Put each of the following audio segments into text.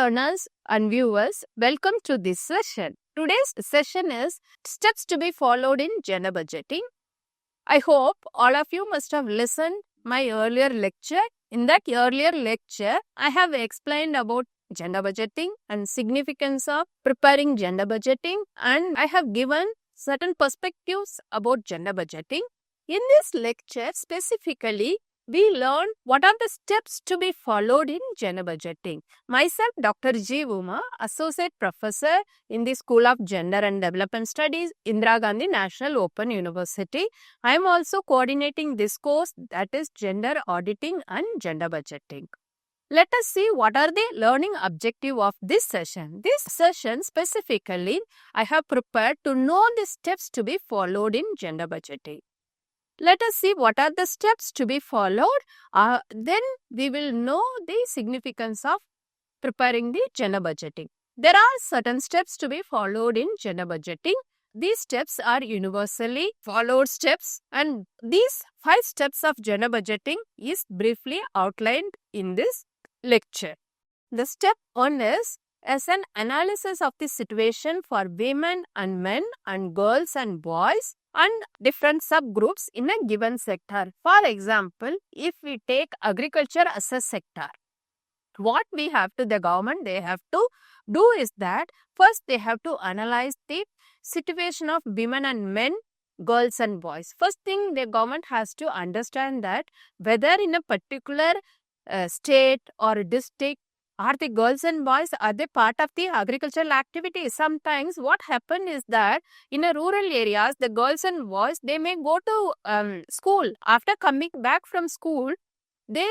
learners and viewers, welcome to this session. Today's session is steps to be followed in gender budgeting. I hope all of you must have listened my earlier lecture. In that earlier lecture, I have explained about gender budgeting and significance of preparing gender budgeting, and I have given certain perspectives about gender budgeting. In this lecture specifically, we learn what are the steps to be followed in gender budgeting. Myself, Dr. G. Uma, Associate Professor in the School of Gender and Development Studies, Indira Gandhi National Open University. I am also coordinating this course, that is Gender Auditing and Gender Budgeting. Let us see what are the learning objective of this session. This session specifically, I have prepared to know the steps to be followed in gender budgeting. Let us see what are the steps to be followed. Then we will know the significance of preparing the gender budgeting. There are certain steps to be followed in gender budgeting. These steps are universally followed steps, and these 5 steps of gender budgeting is briefly outlined in this lecture. The step 1 is as an analysis of the situation for women and men and girls and boys and different subgroups in a given sector. For example, if we take agriculture as a sector, what we have to, the government, they have to do is that first they have to analyze the situation of women and men, girls and boys. First thing, the government has to understand that whether in a particular state or district, are the girls and boys, are they part of the agricultural activity? Sometimes what happens is that in a rural areas, the girls and boys, they may go to school. After coming back from school, they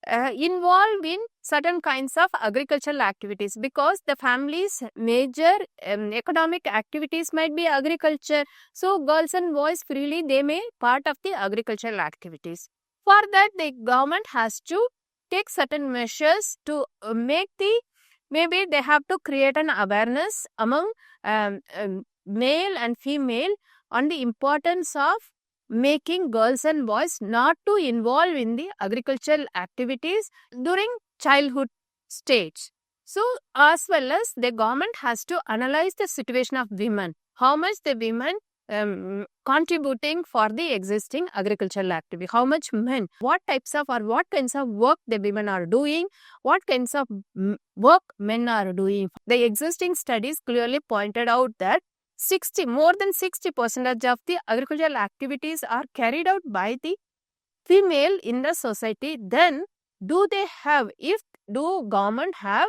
involve in certain kinds of agricultural activities because the family's major economic activities might be agriculture. So girls and boys freely, they may part of the agricultural activities. For that, the government has to take certain measures to make maybe they have to create an awareness among male and female on the importance of making girls and boys not to involve in the agricultural activities during childhood stage. So as well as the government has to analyze the situation of women, how much the women contributing for the existing agricultural activity, how much men, what types of or what kinds of work the women are doing, what kinds of work men are doing. The existing studies clearly pointed out that more than 60% of the agricultural activities are carried out by the female in the society. Then do government have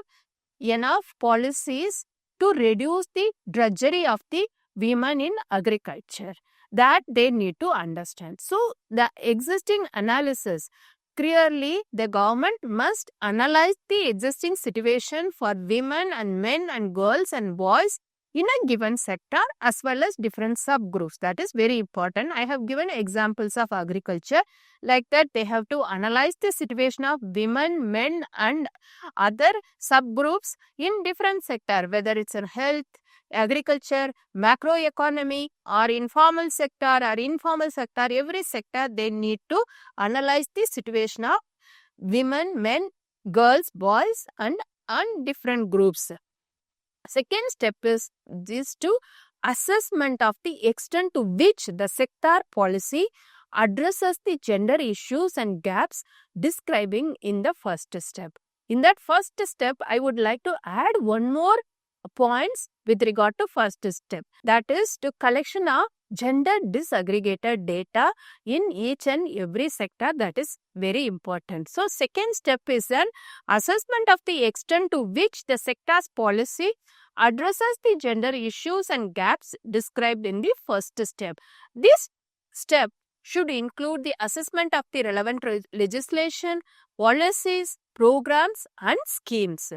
enough policies to reduce the drudgery of the women in agriculture? That they need to understand. So the existing analysis, clearly the government must analyze the existing situation for women and men and girls and boys in a given sector as well as different subgroups. That is very important. I have given examples of agriculture. Like that, they have to analyze the situation of women, men and other subgroups in different sector, whether it's in health, agriculture, macroeconomy or informal sector, every sector they need to analyze the situation of women, men, girls, boys and different groups. Second step is to assessment of the extent to which the sector policy addresses the gender issues and gaps describing in the first step. In that first step, I would like to add one more points with regard to first step, that is to collection of gender disaggregated data in each and every sector. That is very important. So second step is an assessment of the extent to which the sector's policy addresses the gender issues and gaps described in the first step. This step should include the assessment of the relevant legislation, policies, programs and schemes.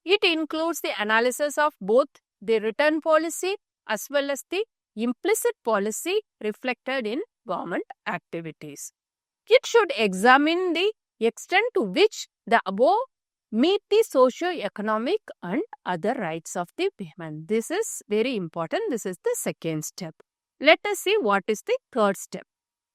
It includes the analysis of both the written policy as well as the implicit policy reflected in government activities. It should examine the extent to which the above meet the socio-economic and other rights of the women. This is very important. This is the second step. Let us see what is the third step.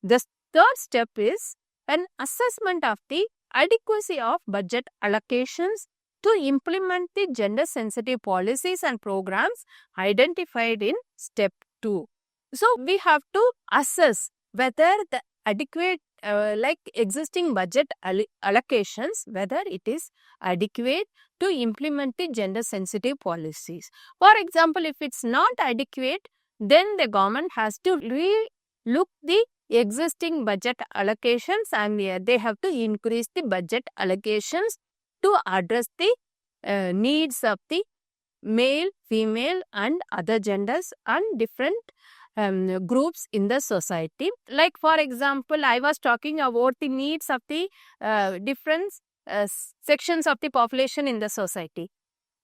The third step is an assessment of the adequacy of budget allocations to implement the gender sensitive policies and programs identified in step 2. So we have to assess whether the adequate existing budget allocations, whether it is adequate to implement the gender sensitive policies. For example, if it's not adequate, then the government has to look the existing budget allocations and they have to increase the budget allocations to address the needs of the male, female and other genders and different groups in the society. Like for example, I was talking about the needs of the different sections of the population in the society.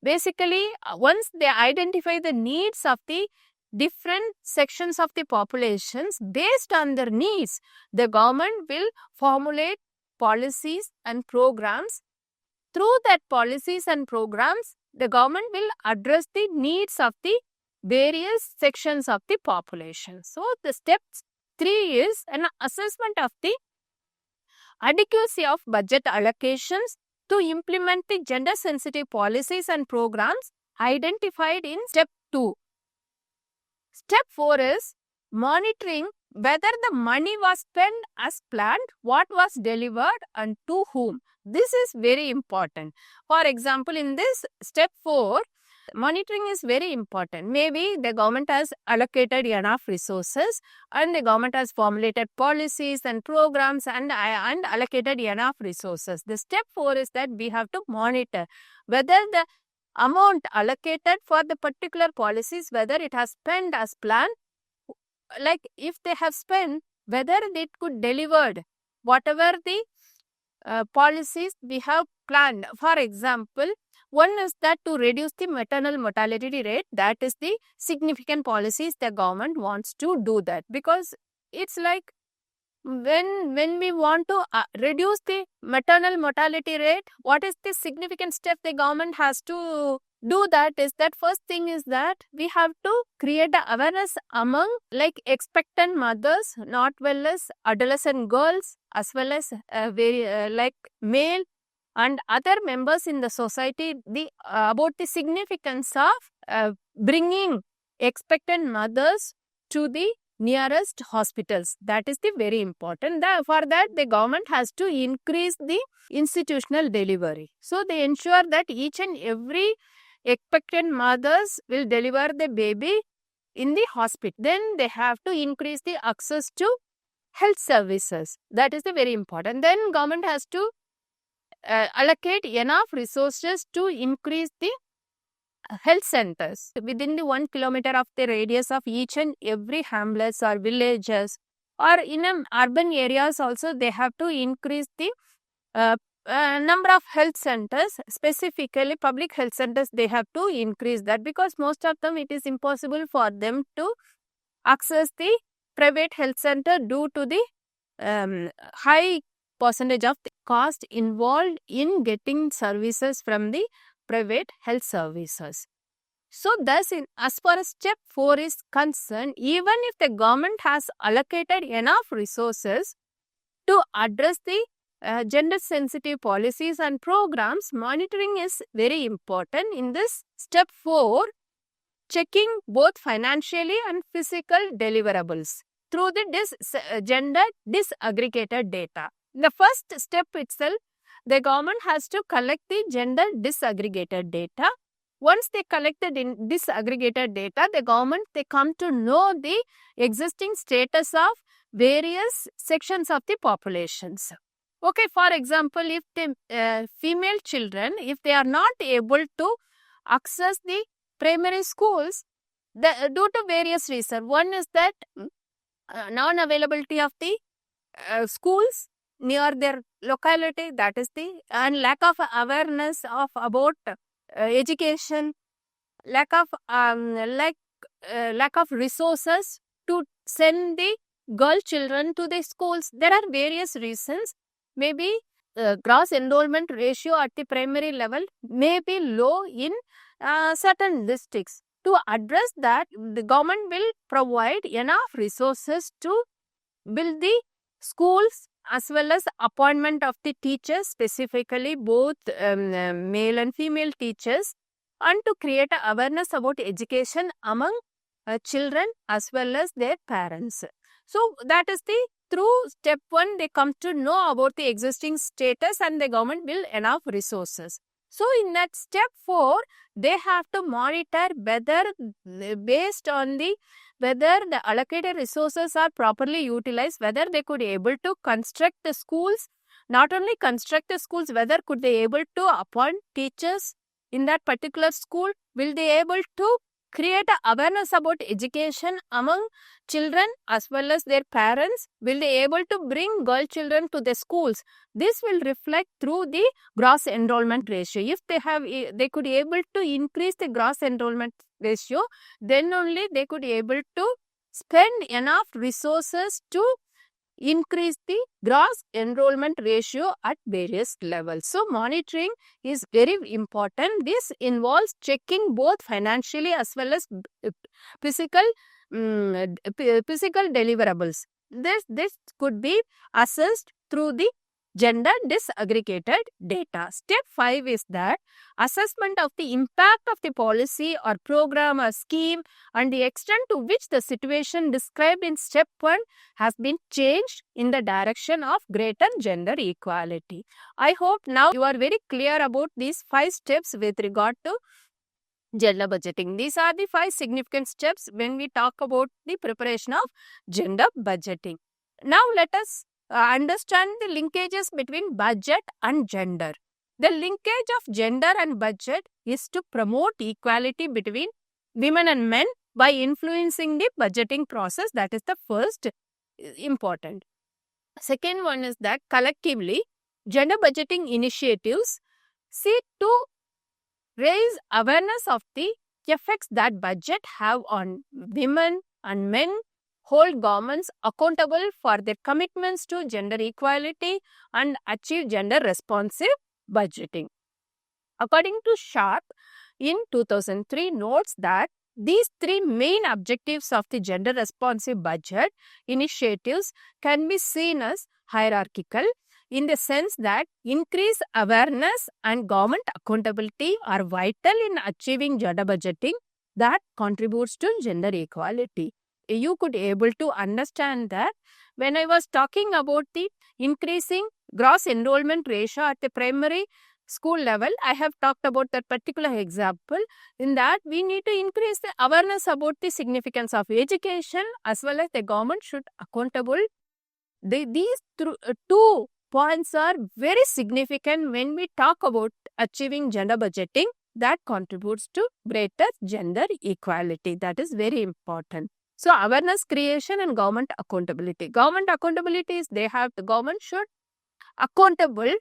Basically, once they identify the needs of the different sections of the populations, based on their needs, the government will formulate policies and programs. Through that policies and programs, the government will address the needs of the various sections of the population. So, the step 3 is an assessment of the adequacy of budget allocations to implement the gender sensitive policies and programs identified in step 2. Step 4 is monitoring whether the money was spent as planned, what was delivered and to whom. This is very important. For example, in this step 4, monitoring is very important. Maybe the government has allocated enough resources and the government has formulated policies and programs and allocated enough resources. The step 4 is that we have to monitor whether the amount allocated for the particular policies, whether it has spent as planned, like if they have spent, whether it could delivered whatever the policies we have planned. For example, one is that to reduce the maternal mortality rate, that is the significant policies the government wants to do that, because it's like when we want to reduce the maternal mortality rate, what is the significant step the government has to do? That is that first thing is that we have to create the awareness among like expectant mothers, not well as adolescent girls, as well as like male and other members in the society about the significance of bringing expectant mothers to the nearest hospitals. That is the very important. For that, the government has to increase the institutional delivery. So they ensure that each and every expectant mothers will deliver the baby in the hospital. Then they have to increase the access to health services. That is the very important. Then government has to allocate enough resources to increase the health centers within the 1 kilometer of the radius of each and every hamlets or villages, or in urban areas also they have to increase the number of health centers, specifically public health centers. They have to increase that, because most of them it is impossible for them to access the private health center due to the high percentage of the cost involved in getting services from the private health services. So thus, as far as step 4 is concerned, even if the government has allocated enough resources to address the gender sensitive policies and programs, monitoring is very important. In this step 4, checking both financially and physical deliverables through the gender disaggregated data. In the first step itself, the government has to collect the gender disaggregated data. Once they collect the disaggregated data, the government, they come to know the existing status of various sections of the populations. Okay, for example, if the female children, if they are not able to access the primary schools due to various reasons. One is that non-availability of the schools near their locality, that is the, and lack of awareness of about education, lack of resources to send the girl children to the schools. There are various reasons. Maybe gross enrollment ratio at the primary level may be low in certain districts. To address that, the government will provide enough resources to build the schools as well as appointment of the teachers, specifically both male and female teachers, and to create awareness about education among children as well as their parents. So that is the through step 1 they come to know about the existing status and the government will enough resources. So in that step 4 they have to monitor whether based on the whether the allocated resources are properly utilized, whether they could able to construct the schools, not only construct the schools, whether could they able to appoint teachers in that particular school, will they able to create a awareness about education among children as well as their parents, will they able to bring girl children to the schools. This will reflect through the gross enrollment ratio. If they could able to increase the gross enrollment ratio, then only they could able to spend enough resources to increase the gross enrollment ratio at various levels. So monitoring is very important. This involves checking both financially as well as physical deliverables. This could be assessed through the gender disaggregated data. Step 5 is that assessment of the impact of the policy or program or scheme and the extent to which the situation described in step 1 has been changed in the direction of greater gender equality. I hope now you are very clear about these 5 steps with regard to gender budgeting. These are the 5 significant steps when we talk about the preparation of gender budgeting. Now let us understand the linkages between budget and gender. The linkage of gender and budget is to promote equality between women and men by influencing the budgeting process. That is the first important. Second one is that collectively gender budgeting initiatives seek to raise awareness of the effects that budget have on women and men, hold governments accountable for their commitments to gender equality and achieve gender responsive budgeting. According to Sharp in 2003 notes that these 3 main objectives of the gender responsive budget initiatives can be seen as hierarchical in the sense that increased awareness and government accountability are vital in achieving gender budgeting that contributes to gender equality. You could able to understand that when I was talking about the increasing gross enrollment ratio at the primary school level, I have talked about that particular example. In that, we need to increase the awareness about the significance of education as well as the government should accountable. These 2 points are very significant when we talk about achieving gender budgeting that contributes to greater gender equality. That is very important. So awareness creation and government accountability. Government accountability is the government should accountable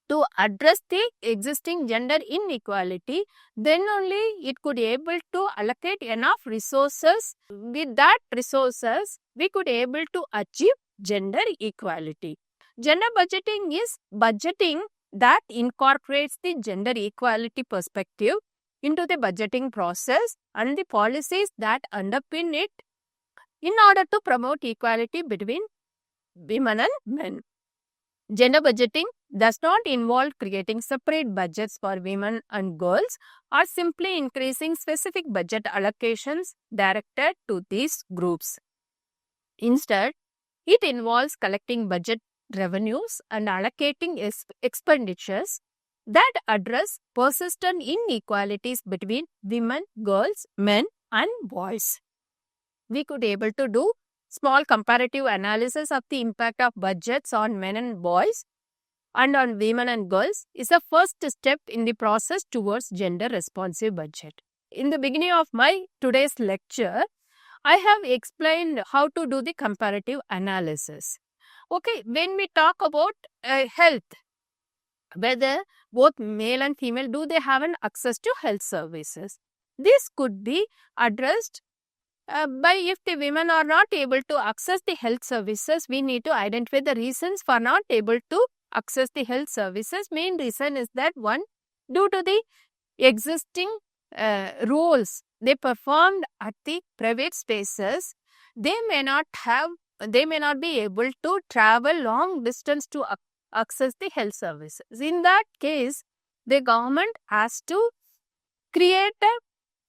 to address the existing gender inequality. Then only it could able to allocate enough resources. With that resources, we could able to achieve gender equality. Gender budgeting is budgeting that incorporates the gender equality perspective into the budgeting process and the policies that underpin it in order to promote equality between women and men. Gender budgeting does not involve creating separate budgets for women and girls or simply increasing specific budget allocations directed to these groups. Instead, it involves collecting budget revenues and allocating expenditures that address persistent inequalities between women, girls, men and boys. We could able to do small comparative analysis of the impact of budgets on men and boys and on women and girls is the first step in the process towards gender responsive budget. In the beginning of my today's lecture, I have explained how to do the comparative analysis. Okay, when we talk about health, whether both male and female, do they have an access to health services? This could be addressed by if the women are not able to access the health services, we need to identify the reasons for not able to access the health services. Main reason is that one, due to the existing roles they performed at the private spaces, they may not have they may not be able to travel long distance to access the health services. In that case, the government has to create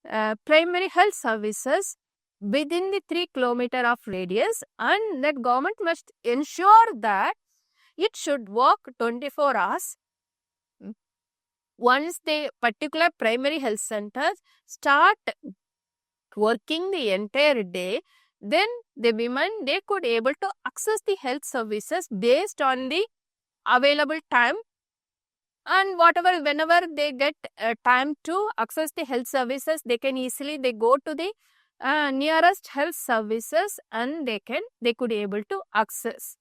a primary health services within the 3 kilometer of radius, and that government must ensure that it should work 24 hours. Once the particular primary health centers start working the entire day, then the women, they could able to access the health services based on the available time, and whenever they get time to access the health services, they can easily they go to the nearest health services and they could able to access.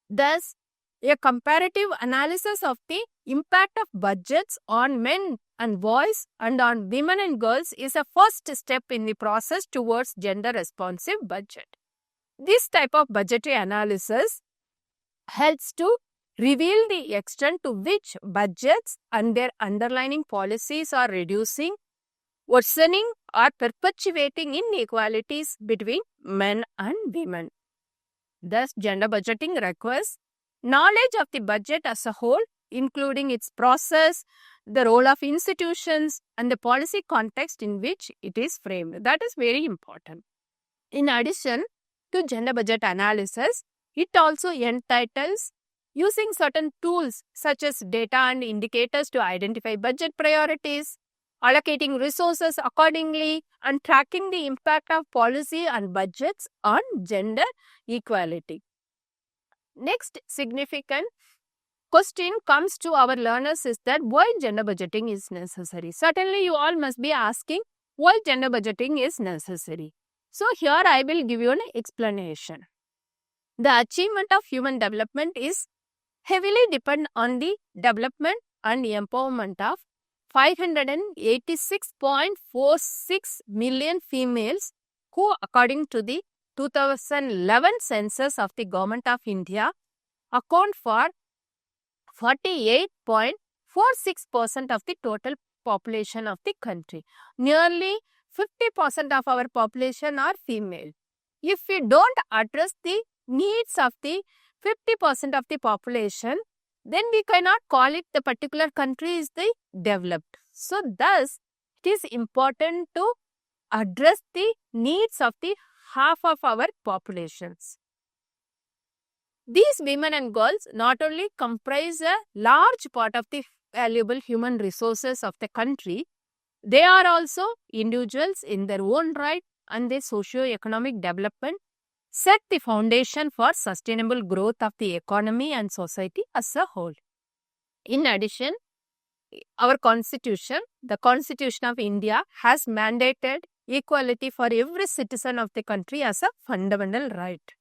Thus, a comparative analysis of the impact of budgets on men and boys and on women and girls is a first step in the process towards gender responsive budget. This type of budgetary analysis helps to reveal the extent to which budgets and their underlying policies are reducing, worsening, or perpetuating inequalities between men and women. Thus, gender budgeting requires knowledge of the budget as a whole, including its process, the role of institutions, and the policy context in which it is framed. That is very important. In addition to gender budget analysis, it also entitles using certain tools such as data and indicators to identify budget priorities, allocating resources accordingly, and tracking the impact of policy and budgets on gender equality. Next significant question comes to our learners is that why gender budgeting is necessary. Certainly, you all must be asking why gender budgeting is necessary. So, here I will give you an explanation. The achievement of human development is heavily depend on the development and empowerment of 586.46 million females who, according to the 2011 census of the Government of India, account for 48.46% of the total population of the country. Nearly 50% of our population are female. If we don't address the needs of the 50% of the population, then we cannot call it the particular country is the developed. So, thus, it is important to address the needs of the half of our populations. These women and girls not only comprise a large part of the valuable human resources of the country, they are also individuals in their own right, and their socio-economic development set the foundation for sustainable growth of the economy and society as a whole. In addition, our constitution, the Constitution of India, has mandated equality for every citizen of the country as a fundamental right.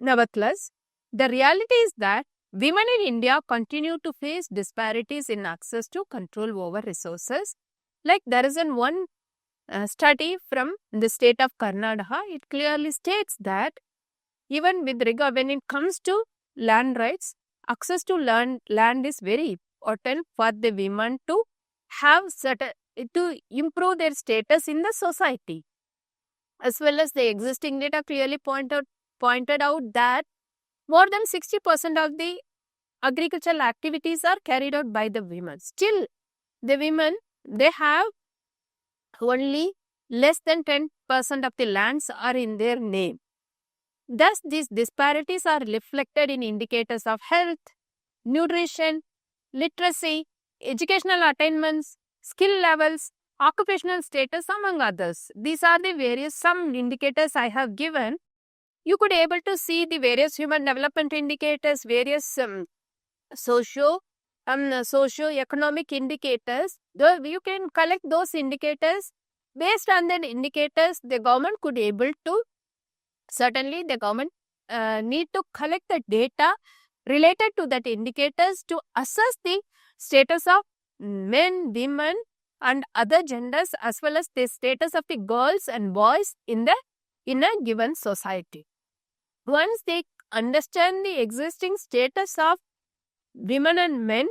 Nevertheless, the reality is that women in India continue to face disparities in access to control over resources. Like there is one study from the state of Karnataka, it clearly states that even with regard when it comes to land rights, access to land is very important for the women to have to improve their status in the society. As well as the existing data clearly pointed out that more than 60% of the agricultural activities are carried out by the women. Still, the women, they have only less than 10% of the lands are in their name. Thus, these disparities are reflected in indicators of health, nutrition, literacy, educational attainments, skill levels, occupational status, among others. These are the some indicators I have given. You could able to see the various human development indicators, various socio-economic indicators. Though you can collect those indicators. Based on the indicators, the government could able to, certainly the government need to collect the data related to that indicators to assess the status of men, women and other genders, as well as the status of the girls and boys in a given society. Once they understand the existing status of women and men,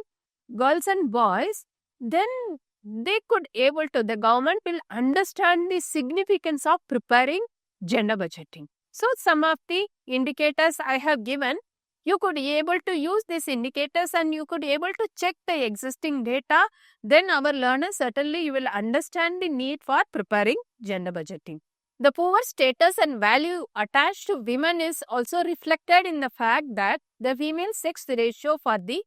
girls and boys, then the government will understand the significance of preparing gender budgeting. So some of the indicators I have given, you could be able to use these indicators and you could be able to check the existing data. Then our learners, certainly you will understand the need for preparing gender budgeting. The poor status and value attached to women is also reflected in the fact that the female sex ratio for the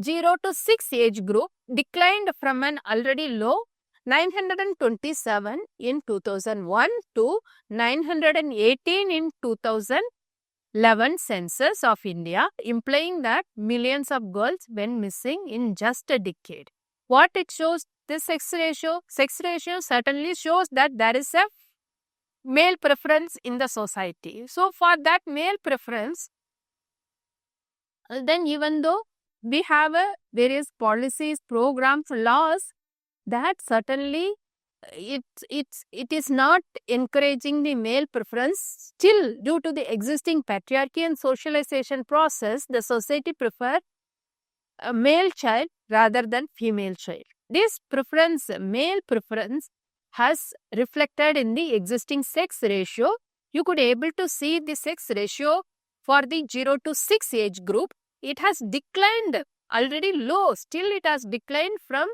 0 to 6 age group declined from an already low 927 in 2001 to 918 in 2011 census of India, implying that millions of girls went missing in just a decade. What it shows, this sex ratio certainly shows that there is a male preference in the society. So for that male preference, then even though we have various policies, programs, laws, that certainly it is not encouraging the male preference. Still, due to the existing patriarchy and socialization process, the society prefer a male child rather than female child. This preference, male preference, has reflected in the existing sex ratio. You could able to see the sex ratio for the 0 to 6 age group. It has declined, already low. Still, it has declined from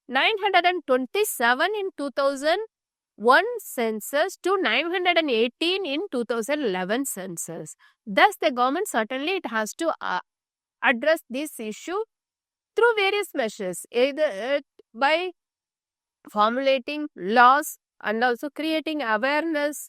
927 in 2001 census to 918 in 2011 census. Thus, the government certainly it has to address this issue through various measures, either by formulating laws and also creating awareness.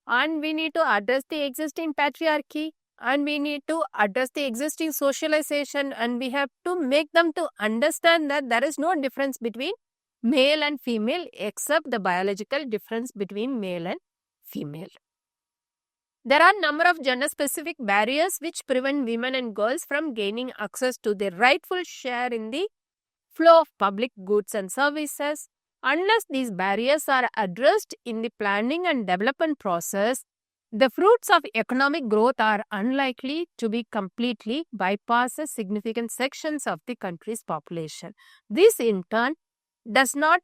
And we need to address the existing patriarchy, and we need to address the existing socialization, and we have to make them to understand that there is no difference between male and female except the biological difference between male and female. There are a number of gender-specific barriers which prevent women and girls from gaining access to their rightful share in the flow of public goods and services. Unless these barriers are addressed in the planning and development process, the fruits of economic growth are unlikely to be completely bypass significant sections of the country's population. This in turn does not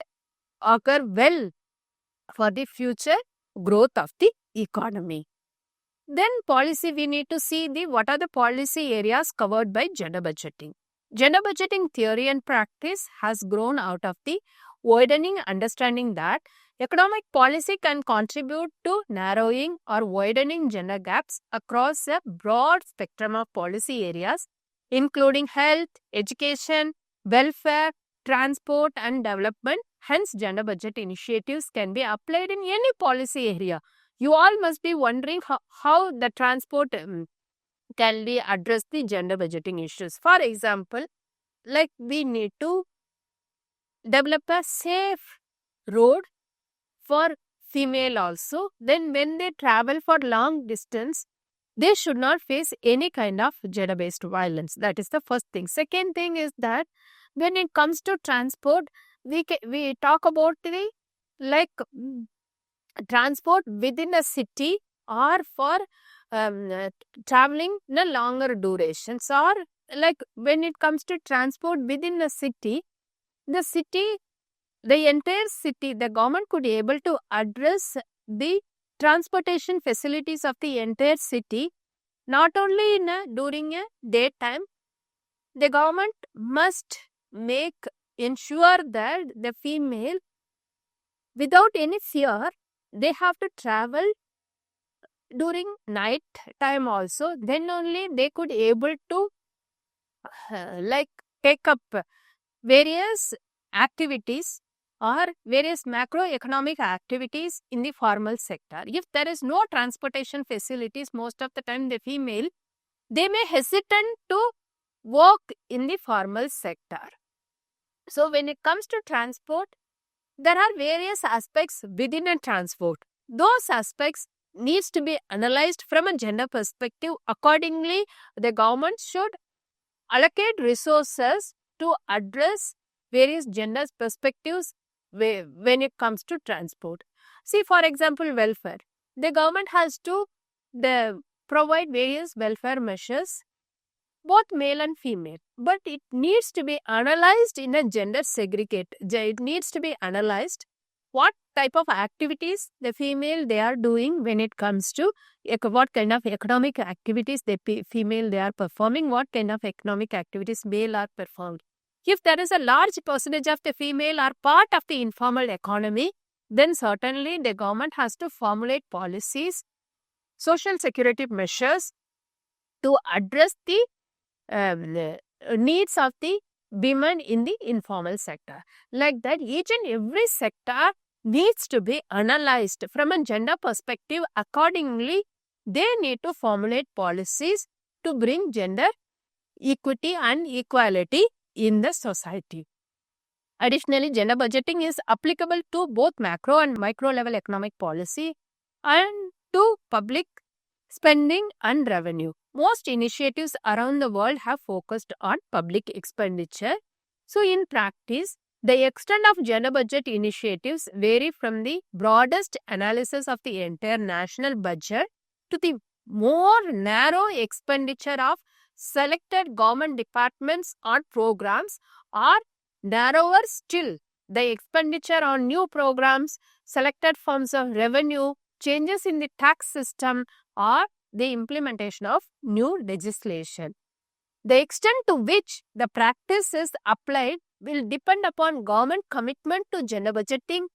occur well for the future growth of the economy. Then policy, we need to see what are the policy areas covered by gender budgeting. Gender budgeting theory and practice has grown out of the widening understanding that economic policy can contribute to narrowing or widening gender gaps across a broad spectrum of policy areas, including health, education, welfare, transport and development. Hence, gender budget initiatives can be applied in any policy area. You all must be wondering how the transport can be addressed the gender budgeting issues. For example, like we need to develop a safe road for female also. Then when they travel for long distance, they should not face any kind of gender-based violence. That is the first thing. Second thing is that when it comes to transport, we talk about the transport within a city or for traveling in a longer durations, or like when it comes to transport within a city, the entire city, the government could be able to address the transportation facilities of the entire city, not only during a daytime. The government must ensure that the female, without any fear, they have to travel during night time also. Then only they could able to take up various activities or various macroeconomic activities in the formal sector. If there is no transportation facilities, most of the time the female, they may hesitate to work in the formal sector. So when it comes to transport, there are various aspects within a transport. Those aspects needs to be analyzed from a gender perspective. Accordingly, the government should allocate resources to address various gender perspectives when it comes to transport. See, for example, welfare. The government has to provide various welfare measures, both male and female, but it needs to be analyzed in a gender segregate. It needs to be analyzed what type of activities the female they are doing when it comes to what kind of economic activities female they are performing, what kind of economic activities male are performing. If there is a large percentage of the female are part of the informal economy, then certainly the government has to formulate policies, social security measures to address the needs of the women in the informal sector. Like that, each and every sector needs to be analyzed from a gender perspective. Accordingly, they need to formulate policies to bring gender equity and equality in the society. Additionally, gender budgeting is applicable to both macro and micro level economic policy and to public spending and revenue. Most initiatives around the world have focused on public expenditure. So, in practice, the extent of gender budget initiatives vary from the broadest analysis of the entire national budget to the more narrow expenditure of selected government departments on programs, or narrower still, the expenditure on new programs, selected forms of revenue, changes in the tax system, or the implementation of new legislation. The extent to which the practice is applied will depend upon government commitment to gender budgeting,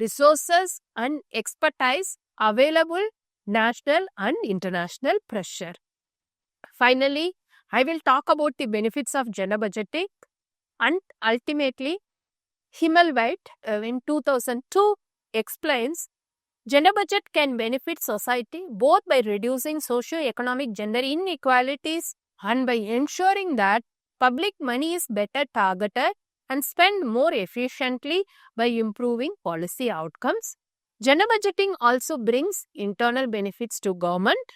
resources and expertise available, national and international pressure. Finally, I will talk about the benefits of gender budgeting, and ultimately, Himmelweit in 2002 explains gender budget can benefit society both by reducing socio-economic gender inequalities and by ensuring that public money is better targeted and spent more efficiently by improving policy outcomes. Gender budgeting also brings internal benefits to government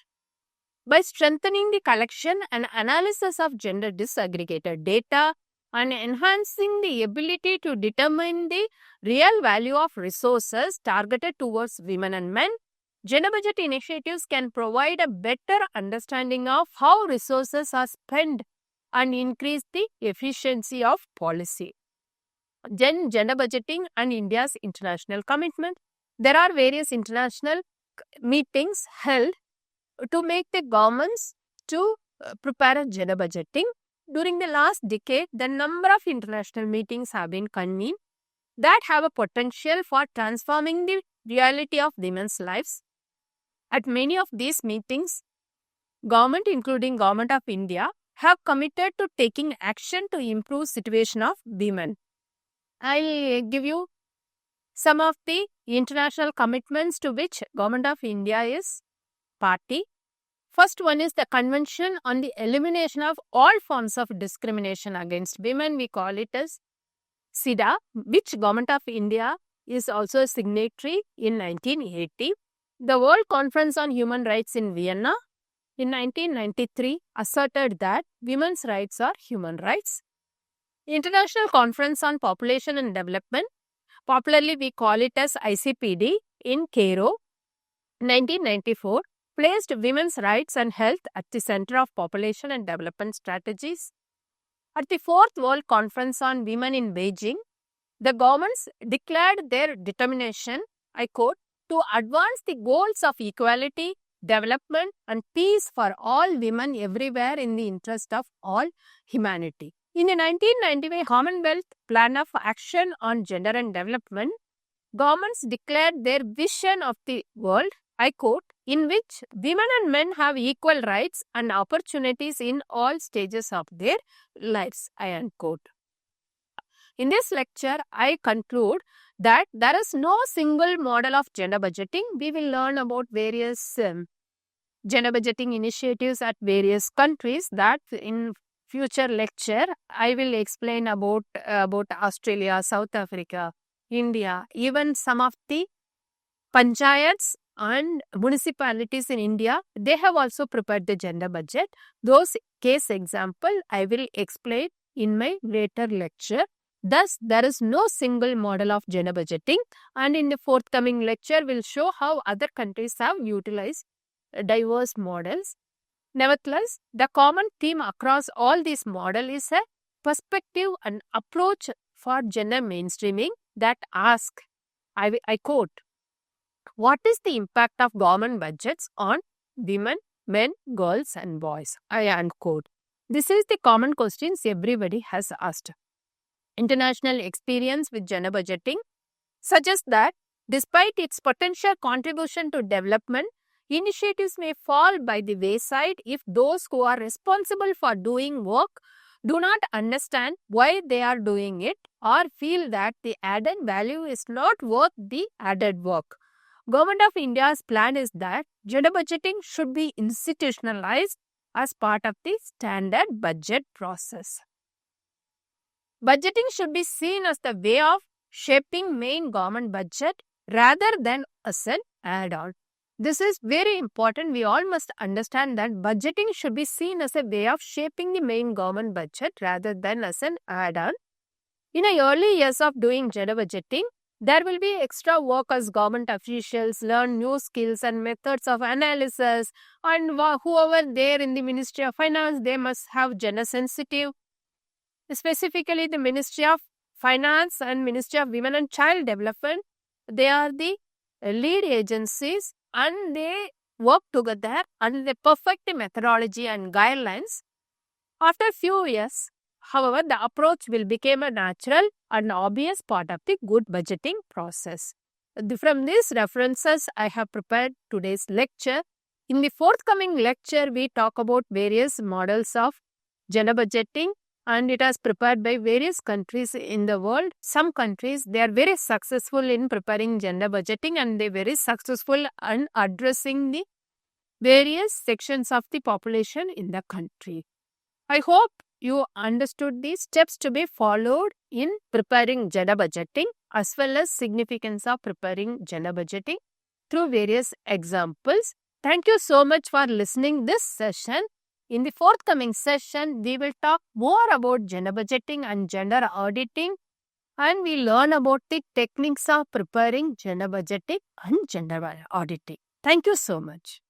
by strengthening the collection and analysis of gender disaggregated data and enhancing the ability to determine the real value of resources targeted towards women and men. Gender budget initiatives can provide a better understanding of how resources are spent and increase the efficiency of policy. Then, gender budgeting and India's international commitment. There are various international meetings held to make the governments to prepare a gender budgeting. During the last decade, the number of international meetings have been convened that have a potential for transforming the reality of women's lives. At many of these meetings, government, including Government of India, have committed to taking action to improve situation of women. I'll give you some of the international commitments to which Government of India is party. First one is the Convention on the Elimination of All Forms of Discrimination Against Women. We call it as CIDA, which Government of India is also a signatory in 1980. The World Conference on Human Rights in Vienna in 1993 asserted that women's rights are human rights. International Conference on Population and Development, popularly we call it as ICPD, in Cairo, 1994, placed women's rights and health at the center of population and development strategies. At the 4th World Conference on Women in Beijing, the governments declared their determination, I quote, to advance the goals of equality, development and peace for all women everywhere in the interest of all humanity. In the 1995 Commonwealth Plan of Action on Gender and Development, governments declared their vision of the world, I quote, in which women and men have equal rights and opportunities in all stages of their lives, I unquote. In this lecture, I conclude that there is no single model of gender budgeting. We will learn about various gender budgeting initiatives at various countries. That in future lecture, I will explain about Australia, South Africa, India, even some of the panchayats and municipalities in India, they have also prepared the gender budget. Those case example I will explain in my later lecture. Thus, there is no single model of gender budgeting, and in the forthcoming lecture, we'll show how other countries have utilized diverse models. Nevertheless, the common theme across all these models is a perspective and approach for gender mainstreaming that ask I quote, "What is the impact of government budgets on women, men, girls and boys?" I unquote. This is the common questions everybody has asked. International experience with gender budgeting suggests that despite its potential contribution to development, initiatives may fall by the wayside if those who are responsible for doing work do not understand why they are doing it or feel that the added value is not worth the added work. Government of India's plan is that gender budgeting should be institutionalized as part of the standard budget process. Budgeting should be seen as the way of shaping main government budget rather than as an add-on. This is very important. We all must understand that budgeting should be seen as a way of shaping the main government budget rather than as an add-on. In the early years of doing gender budgeting, there will be extra work as government officials learn new skills and methods of analysis, and whoever there in the Ministry of Finance, they must have gender sensitive. Specifically, the Ministry of Finance and Ministry of Women and Child Development, they are the lead agencies and they work together and they perfect the methodology and guidelines. After a few years, however, the approach will become a natural and obvious part of the good budgeting process. From these references, I have prepared today's lecture. In the forthcoming lecture, we talk about various models of gender budgeting, and it is prepared by various countries in the world. Some countries, they are very successful in preparing gender budgeting and they are very successful in addressing the various sections of the population in the country. I hope you understood the steps to be followed in preparing gender budgeting as well as significance of preparing gender budgeting through various examples. Thank you so much for listening this session. In the forthcoming session, we will talk more about gender budgeting and gender auditing, and we learn about the techniques of preparing gender budgeting and gender auditing. Thank you so much.